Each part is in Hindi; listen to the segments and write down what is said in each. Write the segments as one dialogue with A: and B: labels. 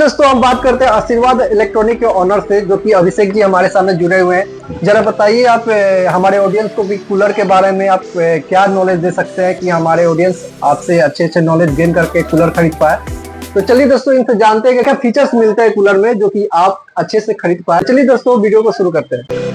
A: दोस्तों, हम बात करते हैं आशीर्वाद इलेक्ट्रॉनिक के ऑनर से, जो कि अभिषेक जी हमारे सामने जुड़े हुए हैं। जरा बताइए आप हमारे ऑडियंस को भी कूलर के बारे में आप क्या नॉलेज दे सकते हैं कि हमारे ऑडियंस आपसे अच्छे नॉलेज गेन करके कूलर खरीद पाए। तो चलिए दोस्तों, इनसे जानते हैं कि क्या फीचर्स मिलते हैं कूलर में जो कि आप अच्छे से खरीद पाए। चलिए दोस्तों, वीडियो को शुरू करते हैं।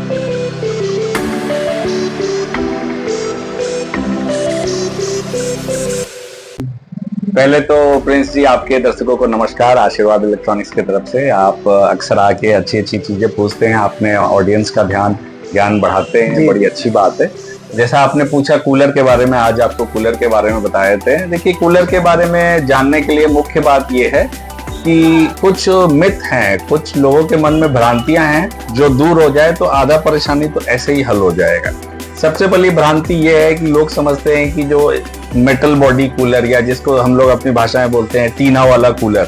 B: पहले तो प्रिंस जी, आपके दर्शकों को नमस्कार। आशीर्वाद इलेक्ट्रॉनिक्स की तरफ से आप अक्सर आके अच्छी चीजें पूछते हैं, अपने ऑडियंस का ज्ञान बढ़ाते हैं, बड़ी अच्छी बात है। जैसा आपने पूछा कूलर के बारे में, आज आपको कूलर के बारे में बताए थे। देखिए, कूलर के बारे में जानने के लिए मुख्य बात यह है कि कुछ मिथ हैं, कुछ लोगों के मन में भ्रांतियां हैं, जो दूर हो जाए तो आधा परेशानी तो ऐसे ही हल हो जाएगा। सबसे पहली भ्रांति ये है कि लोग समझते हैं कि जो मेटल बॉडी कूलर, या जिसको हम लोग अपनी भाषा में बोलते हैं टीना वाला कूलर,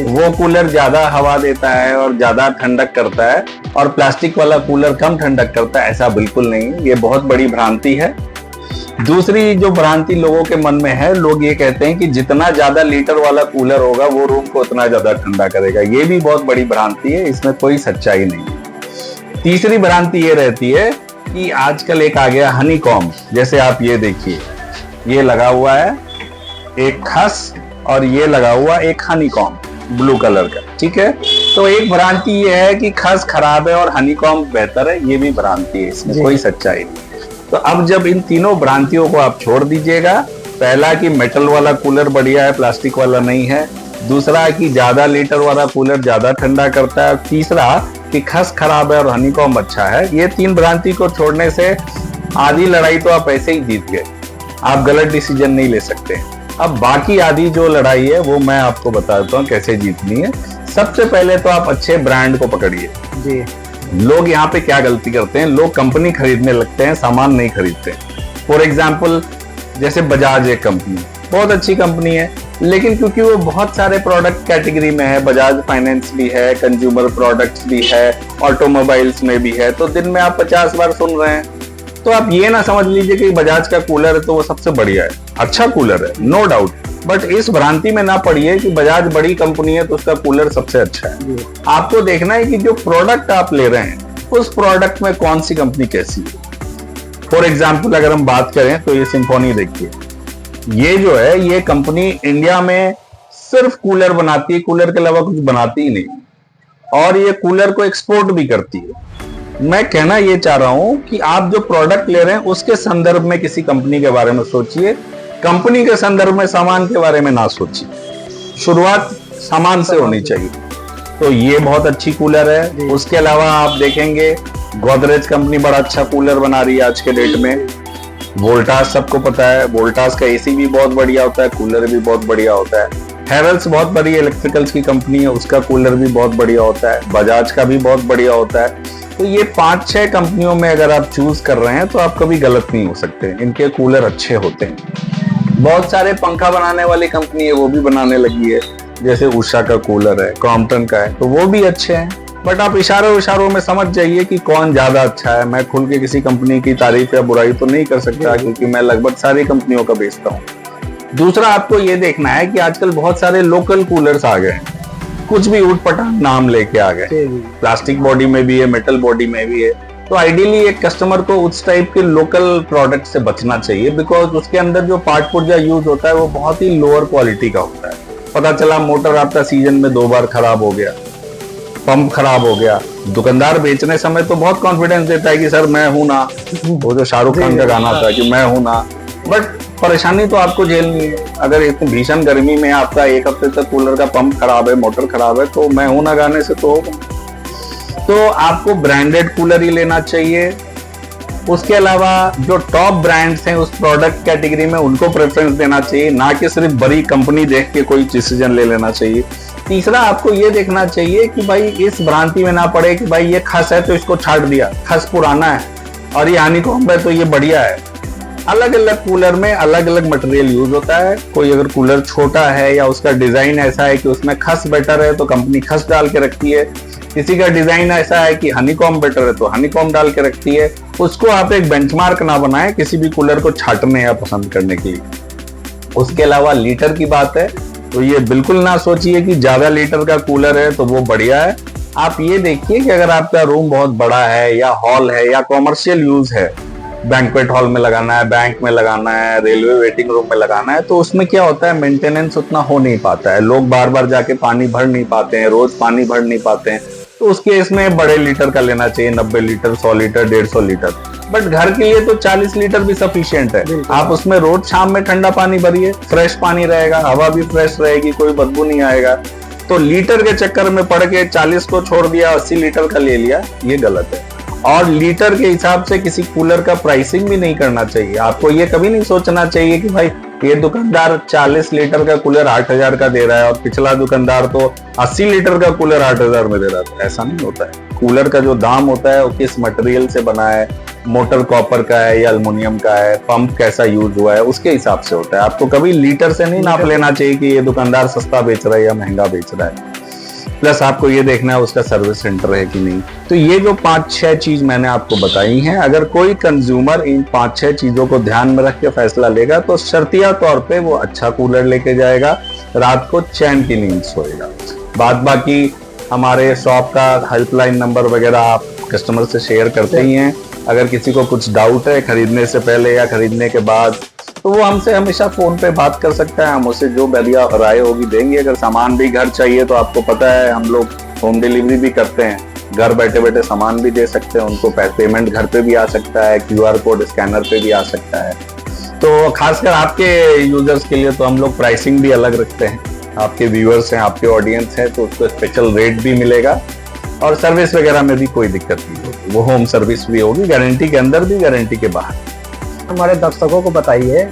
B: वो कूलर ज्यादा हवा देता है और ज्यादा ठंडक करता है, और प्लास्टिक वाला कूलर कम ठंडक करता है। ऐसा बिल्कुल नहीं, ये बहुत बड़ी भ्रांति है। दूसरी जो भ्रांति लोगों के मन में है, लोग ये कहते हैं कि जितना ज्यादा लीटर वाला कूलर होगा वो रूम को उतना ज्यादा ठंडा करेगा। ये भी बहुत बड़ी भ्रांति है, इसमें कोई सच्चाई नहीं। तीसरी भ्रांति ये रहती है कि आजकल एक आ गया हनीकॉम्ब। जैसे आप ये देखिए, ये लगा हुआ है एक खस और ये लगा हुआ एक हनीकॉम्ब ब्लू कलर का, ठीक है। तो एक भ्रांति ये है कि खस खराब है और हनीकॉम्ब बेहतर है, ये भी भ्रांति है, इसमें कोई सच्चाई नहीं। तो अब जब इन तीनों भ्रांतियों को आप छोड़ दीजिएगा, पहला कि मेटल वाला कूलर बढ़िया है, प्लास्टिक वाला नहीं है। दूसरा कि ज्यादा लीटर वाला कूलर ज्यादा ठंडा करता है। तीसरा कि खस खराब है और हनीकॉम्ब अच्छा है। ये तीन भ्रांति को छोड़ने से आधी लड़ाई तो आप ऐसे ही जीत गए, आप गलत डिसीजन नहीं ले सकते। अब बाकी आधी जो लड़ाई है वो मैं आपको बता देता हूँ कैसे जीतनी है। सबसे पहले तो आप अच्छे ब्रांड को पकड़िए जी। लोग यहाँ पे क्या गलती करते हैं, लोग कंपनी खरीदने लगते हैं, सामान नहीं खरीदते। फॉर एग्जाम्पल, जैसे बजाज एक कंपनी, बहुत अच्छी कंपनी है, लेकिन क्योंकि वो बहुत सारे प्रोडक्ट कैटेगरी में है, बजाज फाइनेंस भी है, कंज्यूमर प्रोडक्ट्स भी है, ऑटोमोबाइल्स में भी है, तो दिन में आप 50 बार सुन रहे हैं। तो आप ये ना समझ लीजिए कि बजाज का कूलर है तो वो सबसे बढ़िया है। अच्छा कूलर है, नो डाउट, बट इस भ्रांति में ना पड़िए कि बजाज बड़ी कंपनी है तो उसका कूलर सबसे अच्छा है। आपको देखना है कि जो प्रोडक्ट आप ले रहे हैं उस प्रोडक्ट में कौन सी कंपनी कैसी है। फॉर एग्जाम्पल, अगर हम बात करें तो ये सिम्फोनी देखिए, ये जो है ये कंपनी इंडिया में सिर्फ कूलर बनाती है, कूलर के अलावा कुछ बनाती ही नहीं, और ये कूलर को एक्सपोर्ट भी करती है। मैं कहना ये चाह रहा हूं कि आप जो प्रोडक्ट ले रहे हैं उसके संदर्भ में किसी कंपनी के बारे में सोचिए, कंपनी के संदर्भ में सामान के बारे में ना सोचिए। शुरुआत सामान से होनी चाहिए। तो ये बहुत अच्छी कूलर है। उसके अलावा आप देखेंगे गोदरेज कंपनी बड़ा अच्छा कूलर बना रही है आज के डेट में। वोल्टास सबको पता है, वोल्टास का एसी भी बहुत बढ़िया होता है, कूलर भी बहुत बढ़िया होता है। हैवेल्स बहुत बड़ी इलेक्ट्रिकल्स की कंपनी है, उसका कूलर भी बहुत बढ़िया होता है। बजाज का भी बहुत बढ़िया होता है। तो ये 5-6 कंपनियों में अगर आप चूज कर रहे हैं तो आप कभी गलत नहीं हो सकते, इनके कूलर अच्छे होते हैं। बहुत सारे पंखा बनाने वाली कंपनी है, वो भी बनाने लगी है, जैसे उषा का कूलर है, क्रॉम्पटन का है, तो वो भी अच्छे हैं। बट आप इशारों में समझ जाइए कि कौन ज्यादा अच्छा है। मैं खुल के किसी कंपनी की तारीफ या बुराई तो नहीं कर सकता, क्योंकि मैं लगभग सारी कंपनियों का बेचता हूँ। दूसरा, आपको ये देखना है कि आजकल बहुत सारे लोकल कूलर्स आ गए हैं, कुछ भी उठपटांग नाम लेके आ गए, प्लास्टिक बॉडी में भी है, मेटल बॉडी में भी है। तो आइडियली एक कस्टमर को उस टाइप के लोकल प्रोडक्ट से बचना चाहिए, बिकॉज उसके अंदर जो पार्ट पुर्जा यूज होता है वो बहुत ही लोअर क्वालिटी का होता है। पता चला मोटर आपका सीजन में 2 बार खराब हो गया, पंप खराब हो गया। दुकानदार बेचने समय तो बहुत कॉन्फिडेंस देता है कि सर मैं हूं ना, वो जो शाहरुख खान का गाना था कि मैं हूं ना, बट परेशानी तो आपको झेलनी है। अगर इतनी भीषण गर्मी में आपका 1 हफ्ते तक कूलर का पंप खराब है, मोटर खराब है, तो मैं हूं ना गाने से तो होगा। तो आपको ब्रांडेड कूलर ही लेना चाहिए। उसके अलावा जो टॉप ब्रांड्स हैं उस प्रोडक्ट कैटेगरी में उनको प्रेफरेंस देना चाहिए, ना कि सिर्फ बड़ी कंपनी देख के कोई डिसीजन ले लेना चाहिए। तीसरा, आपको ये देखना चाहिए कि भाई इस भ्रांति में ना पड़े कि भाई ये खस है तो इसको छाट दिया, खस पुराना है, और ये हनीकॉम्ब है तो ये बढ़िया है। अलग अलग कूलर में अलग अलग मटेरियल यूज होता है। कोई अगर कूलर छोटा है या उसका डिजाइन ऐसा है कि उसमें खस बेटर है तो कंपनी खस डाल के रखती है। किसी का डिजाइन ऐसा है कि हनीकॉम्ब बेटर है तो हनीकॉम्ब डाल के रखती है। उसको आप एक बेंचमार्क ना बनाएं किसी भी कूलर को छाटने या पसंद करने के लिए। उसके अलावा लीटर की बात है तो ये बिल्कुल ना सोचिए कि ज्यादा लीटर का कूलर है तो वो बढ़िया है। आप ये देखिए कि अगर आपका रूम बहुत बड़ा है या हॉल है या कॉमर्शियल यूज है, बैंक्वेट हॉल में लगाना है, बैंक में लगाना है, रेलवे वेटिंग रूम में लगाना है, तो उसमें क्या होता है, मेंटेनेंस उतना हो नहीं पाता है, लोग बार बार जाके पानी भर नहीं पाते हैं, रोज पानी भर नहीं पाते हैं। तो उस केस में बड़े लीटर का लेना चाहिए, 90 लीटर, 100 लीटर, 150 लीटर। बट घर के लिए तो 40 लीटर भी सफिशिएंट है। आप उसमें रोज शाम में ठंडा पानी भरिए, फ्रेश पानी रहेगा, हवा भी फ्रेश रहेगी, कोई बदबू नहीं आएगा। तो लीटर के चक्कर में पड़ के 40 को छोड़ दिया, 80 लीटर का ले लिया, ये गलत है। और लीटर के हिसाब से किसी कूलर का प्राइसिंग भी नहीं करना चाहिए। आपको ये कभी नहीं सोचना चाहिए कि भाई ये दुकानदार 40 लीटर का कूलर 8,000 का दे रहा है और पिछला दुकानदार तो 80 लीटर का कूलर 8,000 में दे रहा था। ऐसा नहीं होता है। कूलर का जो दाम होता है वो किस मटेरियल से बना है, मोटर कॉपर का है या एल्युमिनियम का है, पंप कैसा यूज हुआ है, उसके हिसाब से होता है। आपको कभी लीटर से नहीं नाप लेना चाहिए कि ये दुकानदार सस्ता बेच रहा है या महंगा बेच रहा है। प्लस आपको ये देखना है उसका सर्विस सेंटर है कि नहीं। तो ये जो 5-6 चीज मैंने आपको बताई हैं, अगर कोई कंज्यूमर इन 5-6 चीजों को ध्यान में रख के फैसला लेगा तो शर्तिया तौर पे वो अच्छा कूलर लेके जाएगा, रात को चैन की नींद सोएगा। बाद बाकी हमारे शॉप का हेल्पलाइन नंबर वगैरह आप कस्टमर से शेयर करते ही हैं। अगर किसी को कुछ डाउट है खरीदने से पहले या खरीदने के बाद, तो वो हमसे हमेशा फोन पे बात कर सकता है। हम उसे जो बढ़िया राय होगी देंगे। अगर सामान भी घर चाहिए तो आपको पता है हम लोग होम डिलीवरी भी करते हैं, घर बैठे बैठे सामान भी दे सकते हैं उनको। पेमेंट घर पे भी आ सकता है, QR कोड स्कैनर पे भी आ सकता है। तो खासकर आपके यूजर्स के लिए तो हम लोग प्राइसिंग भी अलग रखते हैं। आपके व्यूअर्स हैं, आपके ऑडियंस हैं, तो उसको स्पेशल रेट भी मिलेगा और सर्विस वगैरह में भी कोई दिक्कत नहीं होगी। वो होम सर्विस भी होगी, गारंटी के अंदर भी, गारंटी के बाहर।
A: हमारे दर्शकों को बताइए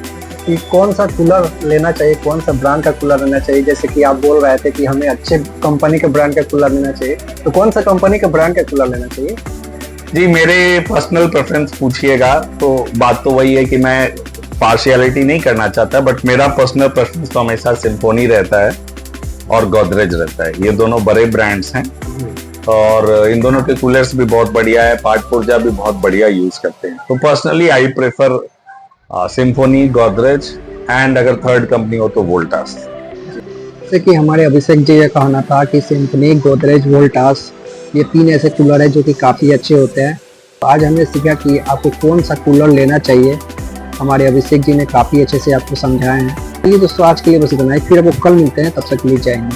A: कि कौन सा कूलर लेना चाहिए, कौन सा ब्रांड का कूलर लेना चाहिए। जैसे कि आप बोल रहे थे कि हमें अच्छे कंपनी के ब्रांड का कूलर लेना चाहिए, तो कौन सा कंपनी के ब्रांड का कूलर लेना चाहिए?
B: जी, मेरे पर्सनल प्रेफरेंस पूछिएगा तो बात तो वही है कि मैं पार्शियलिटी नहीं करना चाहता, बट मेरा पर्सनल प्रेफरेंस तो हमेशा सिम्फोनी रहता है और गोदरेज रहता है। ये दोनों बड़े ब्रांड्स हैं और इन दोनों के कूलर्स भी बहुत बढ़िया है, पार्ट पुर्जा भी बहुत बढ़िया यूज करते हैं। तो personally I prefer symphony, Godrej and अगर थर्ड कंपनी हो तो वोल्टास।
A: जैसे कि हमारे अभिषेक जी का कहना था कि सिम्फनी, गोदरेज, वोल्टास ये 3 ऐसे कूलर है जो कि काफ़ी अच्छे होते हैं। आज हमने सीखा कि आपको कौन सा कूलर लेना चाहिए। हमारे अभिषेक जी ने काफ़ी अच्छे से आपको समझाए हैं। चलिए दोस्तों, आज के लिए बस इतना ही। फिर आपको कल मिलते हैं, तब तक के लिए जय हिंद।